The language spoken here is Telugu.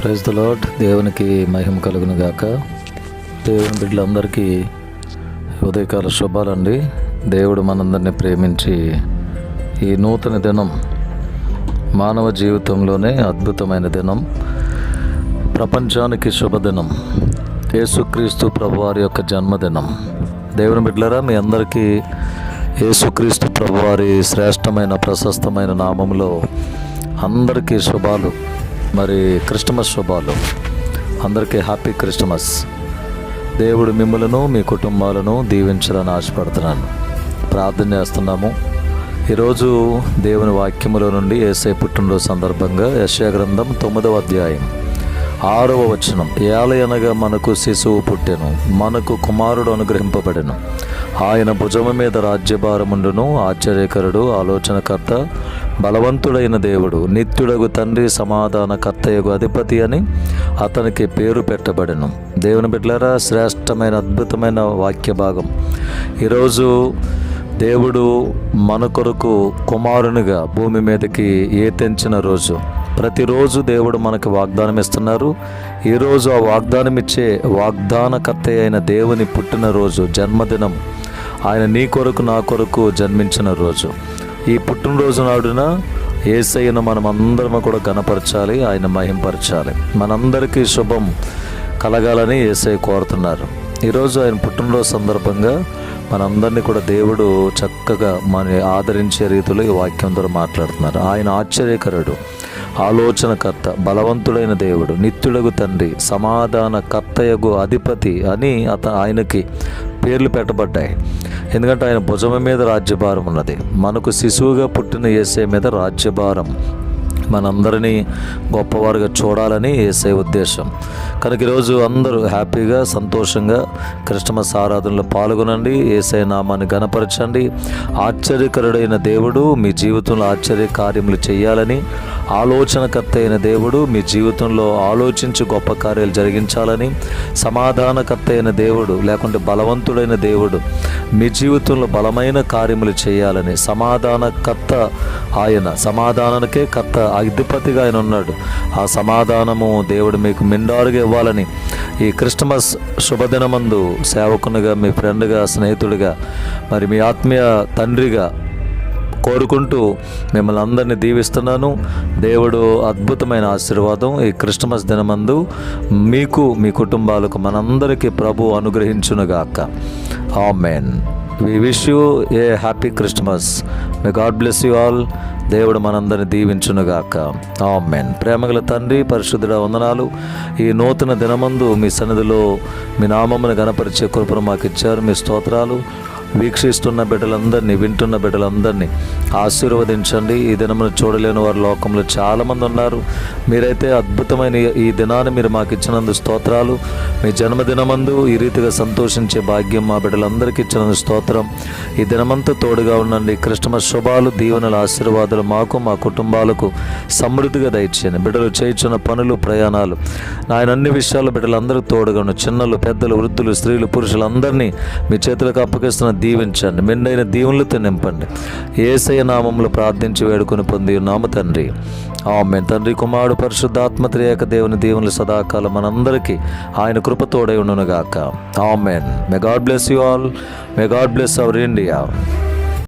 Praise the lord. దేవునికి మహిమ కలుగును గాక. దేవుని బిడ్డలందరికీ ఉదయకాల శుభాలండి. దేవుడు మనందరినీ ప్రేమించి ఈ నూతన దినం మానవ జీవితంలోనే అద్భుతమైన దినం, ప్రపంచానికి శుభదినం, యేసుక్రీస్తు ప్రభువారి యొక్క జన్మదినం. దేవుని బిడ్డలారా, మీ అందరికీ యేసుక్రీస్తు ప్రభువారి శ్రేష్టమైన ప్రశస్తమైన నామములో అందరికీ శుభాలు. మరి క్రిస్టమస్ శుభాలు. అందరికీ హ్యాపీ క్రిస్టమస్. దేవుడు మిమ్మలను మీ కుటుంబాలను దీవించాలని ఆశపడుతున్నాను. ప్రార్థన చేస్తున్నాము. ఈరోజు దేవుని వాక్యములో నుండి యేసయ్య పుట్టినరోజు సందర్భంగా యెషయా గ్రంథం 9వ అధ్యాయం 6వ వచనం. ఏలయనగా మనకు శిశువు పుట్టెను, మనకు కుమారుడు అనుగ్రహింపబడెను, ఆయన భుజము మీద రాజ్యభారముండును, ఆశ్చర్యకరుడు, ఆలోచనకర్త, బలవంతుడైన దేవుడు, నిత్యుడగు తండ్రి, సమాధానకర్తయగు అధిపతి అని అతనికి పేరు పెట్టబడెను. దేవుని బిడ్డలారా, శ్రేష్టమైన అద్భుతమైన వాక్య భాగం. ఈరోజు దేవుడు మన కొరకు కుమారునిగా భూమి మీదకి తెంచిన రోజు. ప్రతిరోజు దేవుడు మనకు వాగ్దానం ఇస్తున్నారు. ఈరోజు ఆ వాగ్దానం ఇచ్చే వాగ్దానకర్త అయిన దేవుని పుట్టినరోజు, జన్మదినం. ఆయన నీ కొరకు నా కొరకు జన్మించిన రోజు. ఈ పుట్టినరోజు నాడున యేసయ్యను మనం అందరం కూడా ఘనపరచాలి, ఆయన మహింపరచాలి. మనందరికీ శుభం కలగాలని యేసయ్య కోరుతున్నారు. ఈరోజు ఆయన పుట్టినరోజు సందర్భంగా మనందరినీ కూడా దేవుడు చక్కగా మన ఆదరించే రీతిలో ఈ వాక్యం ద్వారా మాట్లాడుతున్నారు. ఆయన ఆశ్చర్యకరుడు, ఆలోచనకర్త, బలవంతుడైన దేవుడు, నిత్యుడగు తండ్రి, సమాధానకర్తయగు అధిపతి అని ఆయనకి పేర్లు పెట్టబడ్డాయి. ఎందుకంటే ఆయన భుజం మీద రాజ్యభారం ఉన్నది. మనకు శిశువుగా పుట్టిన యేసయ్య మీద రాజ్యభారం. మనందరినీ గొప్పవారుగా చూడాలని యేసయ్య ఉద్దేశం. కనుక ఈరోజు అందరూ హ్యాపీగా సంతోషంగా క్రిస్టమస్ ఆరాధనలో పాల్గొనండి. యేసయ్య నామాన్ని ఘనపరచండి. ఆశ్చర్యకరుడైన దేవుడు మీ జీవితంలో ఆశ్చర్య కార్యములు చేయాలని, ఆలోచనకర్త అయిన దేవుడు మీ జీవితంలో ఆలోచించి గొప్ప కార్యాలు జరిగించాలని, సమాధానకర్త అయిన దేవుడు లేకుంటే బలవంతుడైన దేవుడు మీ జీవితంలో బలమైన కార్యములు చేయాలని, సమాధానకర్త ఆయన, సమాధానానికే కర్త, అధిపతిగా ఆయన ఉన్నాడు. ఆ సమాధానము దేవుడు మీకు మెండారుగా ఇవ్వాలని ఈ క్రిస్టమస్ శుభదినమందు సేవకునిగా, మీ ఫ్రెండ్గా, స్నేహితుడిగా, మరి మీ ఆత్మీయ తండ్రిగా కోరుకుంటూ మిమ్మల్ని అందరినీ దీవిస్తున్నాను. దేవుడు అద్భుతమైన ఆశీర్వాదం ఈ క్రిస్టమస్ దినమందు మీకు, మీ కుటుంబాలకు, మనందరికీ ప్రభు అనుగ్రహించునుగాక. Amen. We wish you a happy Christmas. May God bless you all. దేవుడు మనందరిని దీవించునుగాక. ఆమెన్. ప్రేమగల తండ్రి, పరిశుద్ధుడ, వందనాలు. ఈ నూతన దినమందు మీ సన్నిధిలో మీ నామమును ఘనపరిచే కృపను మాకు ఇచ్చారు. మీ స్తోత్రాలు. వీక్షిస్తున్న బిడ్డలందరినీ, వింటున్న బిడ్డలందరినీ ఆశీర్వదించండి. ఈ దినమును చూడలేని వారు లోకంలో చాలామంది ఉన్నారు. మీరైతే అద్భుతమైన ఈ దినాన్ని మీరు మాకు ఇచ్చినందు స్తోత్రాలు. మీ జన్మదినమందు ఈ రీతిగా సంతోషించే భాగ్యం మా బిడ్డలందరికీ ఇచ్చినందు స్తోత్రం. ఈ దినమంతా తోడుగా ఉండండి. క్రిస్టమస్ శుభాలు, దీవెనల ఆశీర్వాదాలు మాకు, మా కుటుంబాలకు సమృద్ధిగా దయచేయండి. బిడ్డలు చేయించిన పనులు, ప్రయాణాలు, ఆయన అన్ని విషయాల్లో బిడ్డలందరూ తోడుగా ఉండి, చిన్నలు, పెద్దలు, వృద్ధులు, స్త్రీలు, పురుషులందరినీ మీ చేతులకు అప్పగిస్తున్న దీవించండి. మెండైన దీవులతో నింపండి. యేసయ్య నామములో ప్రార్థించి వేడుకొని పొంది ఉన్నాము తండ్రి. ఆమేన్. తండ్రి, కుమారుడు, పరిశుద్ధాత్మ త్రియేక దేవుని దీవులు సదాకాలం మనందరికీ ఆయన కృప తోడై ఉండునుగాక. Amen. May God bless you all. May God bless our India.